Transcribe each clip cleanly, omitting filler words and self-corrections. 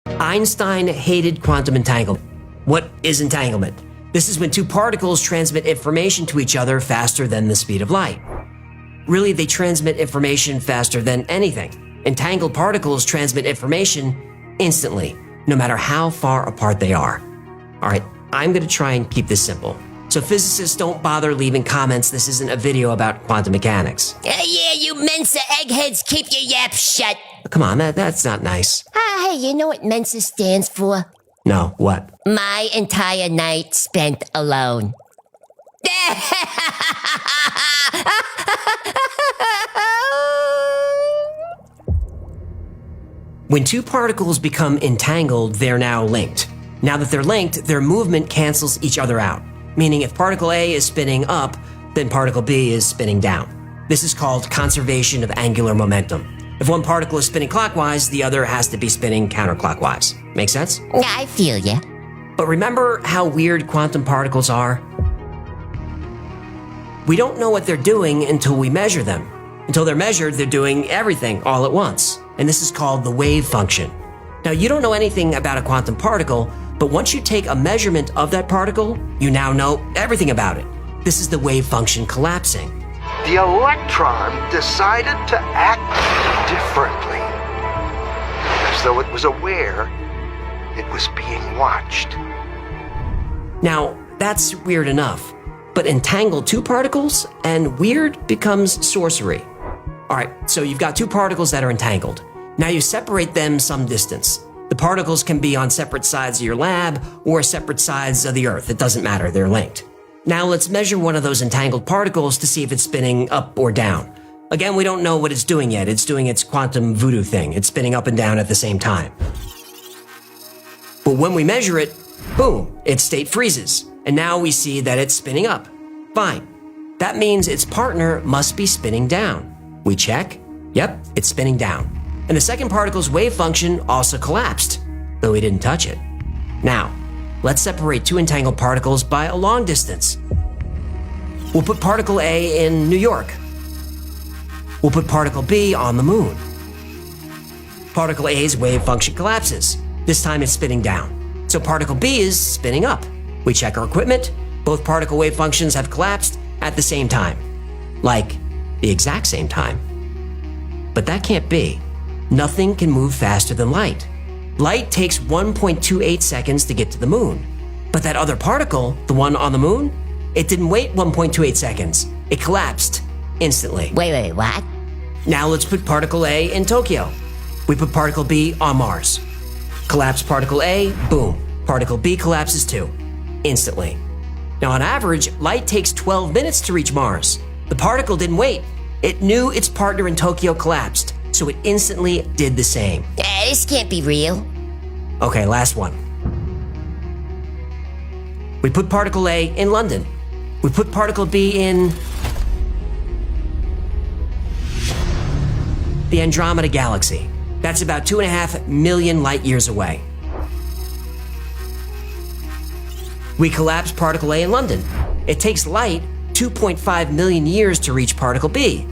Einstein hated quantum entanglement. What is entanglement? This is when two particles transmit information to each other faster than the speed of light. Really, they transmit information faster than anything. Entangled particles transmit information instantly, no matter how far apart they are. All right, I'm going to try and keep this simple. So physicists, don't bother leaving comments. This isn't a video about quantum mechanics. Yeah, you Mensa eggheads, keep your yap shut. Come on, that's not nice. Hey, you know what Mensa stands for? No, what? My entire night spent alone. When two particles become entangled, they're now linked. Now that they're linked, their movement cancels each other out. Meaning if particle A is spinning up, then particle B is spinning down. This is called conservation of angular momentum. If one particle is spinning clockwise, the other has to be spinning counterclockwise. Make sense? I feel ya. But remember how weird quantum particles are? We don't know what they're doing until we measure them. Until they're measured, they're doing everything all at once. And this is called the wave function. Now, you don't know anything about a quantum particle, but once you take a measurement of that particle, you now know everything about it. This is the wave function collapsing. The electron decided to act differently, as though it was aware it was being watched. Now, that's weird enough, but entangle two particles and weird becomes sorcery. All right, so you've got two particles that are entangled. Now you separate them some distance. The particles can be on separate sides of your lab or separate sides of the Earth. It doesn't matter, they're linked. Now let's measure one of those entangled particles to see if it's spinning up or down. Again, we don't know what it's doing yet. It's doing its quantum voodoo thing. It's spinning up and down at the same time. But when we measure it, boom, its state freezes. And now we see that it's spinning up. Fine. That means its partner must be spinning down. We check. Yep, it's spinning down. And the second particle's wave function also collapsed, though we didn't touch it. Now, let's separate two entangled particles by a long distance. We'll put particle A in New York. We'll put particle B on the moon. Particle A's wave function collapses. This time it's spinning down. So particle B is spinning up. We check our equipment. Both particle wave functions have collapsed at the same time. Like, the exact same time. But that can't be. Nothing can move faster than light. Light takes 1.28 seconds to get to the moon. But that other particle, the one on the moon, it didn't wait 1.28 seconds. It collapsed instantly. Wait, what? Now let's put particle A in Tokyo. We put particle B on Mars. Collapse particle A, boom. Particle B collapses too, instantly. Now on average, light takes 12 minutes to reach Mars. The particle didn't wait. It knew its partner in Tokyo collapsed, so it instantly did the same. This can't be real. Okay, last one. We put particle A in London. We put particle B in the Andromeda Galaxy. That's about 2.5 million light years away. We collapse particle A in London. It takes light 2.5 million years to reach particle B.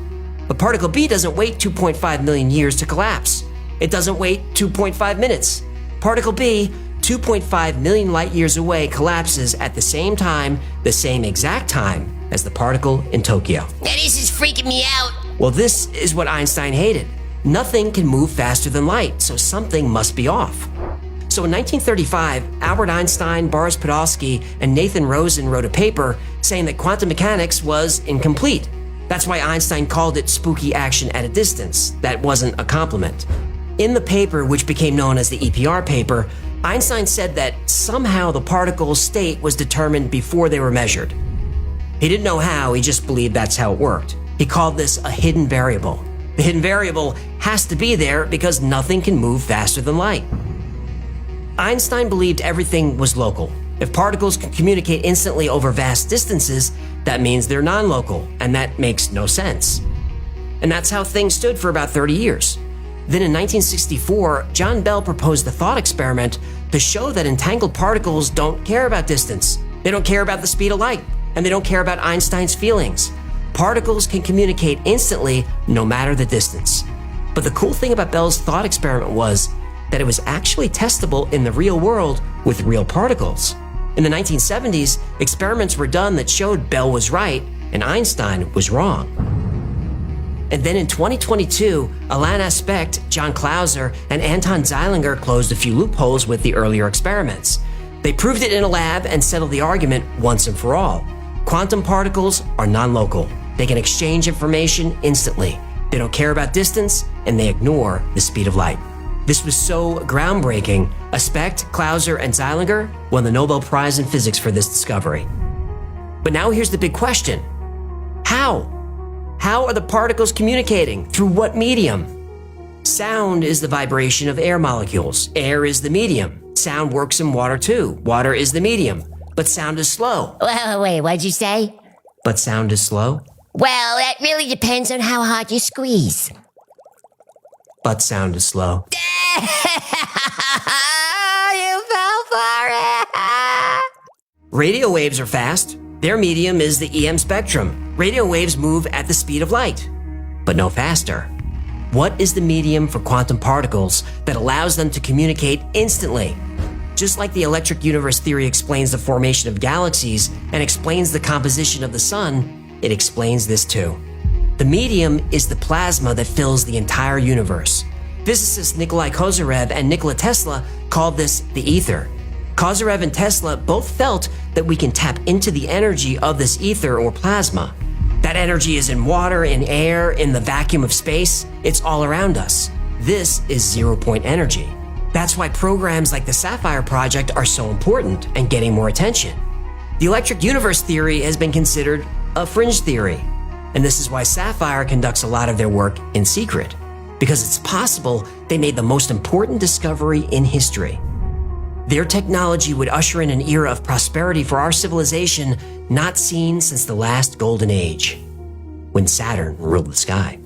But particle B doesn't wait 2.5 million years to collapse. It doesn't wait 2.5 minutes. Particle B, 2.5 million light years away, collapses at the same time, the same exact time as the particle in Tokyo. Now this is freaking me out. Well, this is what Einstein hated. Nothing can move faster than light, so something must be off. So in 1935, Albert Einstein, Boris Podolsky, and Nathan Rosen wrote a paper saying that quantum mechanics was incomplete. That's why Einstein called it spooky action at a distance. That wasn't a compliment. In the paper, which became known as the EPR paper, Einstein said that somehow the particle's state was determined before they were measured. He didn't know how, he just believed that's how it worked. He called this a hidden variable. The hidden variable has to be there because nothing can move faster than light. Einstein believed everything was local. If particles can communicate instantly over vast distances, that means they're non-local, and that makes no sense. And that's how things stood for about 30 years. Then in 1964, John Bell proposed the thought experiment to show that entangled particles don't care about distance. They don't care about the speed of light, and they don't care about Einstein's feelings. Particles can communicate instantly no matter the distance. But the cool thing about Bell's thought experiment was that it was actually testable in the real world with real particles. In the 1970s, experiments were done that showed Bell was right and Einstein was wrong. And then in 2022, Alain Aspect, John Clauser, and Anton Zeilinger closed a few loopholes with the earlier experiments. They proved it in a lab and settled the argument once and for all. Quantum particles are non-local. They can exchange information instantly. They don't care about distance, and they ignore the speed of light. This was so groundbreaking, Aspect, Clauser, and Zeilinger won the Nobel Prize in Physics for this discovery. But now here's the big question. How? How are the particles communicating? Through what medium? Sound is the vibration of air molecules. Air is the medium. Sound works in water too. Water is the medium. But sound is slow. Wait, what'd you say? But sound is slow. Well, that really depends on how hard you squeeze. But sound is slow. You fell for it! Radio waves are fast. Their medium is the EM spectrum. Radio waves move at the speed of light, but no faster. What is the medium for quantum particles that allows them to communicate instantly? Just like the electric universe theory explains the formation of galaxies and explains the composition of the sun, it explains this too. The medium is the plasma that fills the entire universe. Physicists Nikolai Kozyrev and Nikola Tesla called this the ether. Kozyrev and Tesla both felt that we can tap into the energy of this ether or plasma. That energy is in water, in air, in the vacuum of space. It's all around us. This is zero-point energy. That's why programs like the Sapphire Project are so important and getting more attention. The electric universe theory has been considered a fringe theory. And this is why Sapphire conducts a lot of their work in secret, because it's possible they made the most important discovery in history. Their technology would usher in an era of prosperity for our civilization not seen since the last golden age, when Saturn ruled the sky.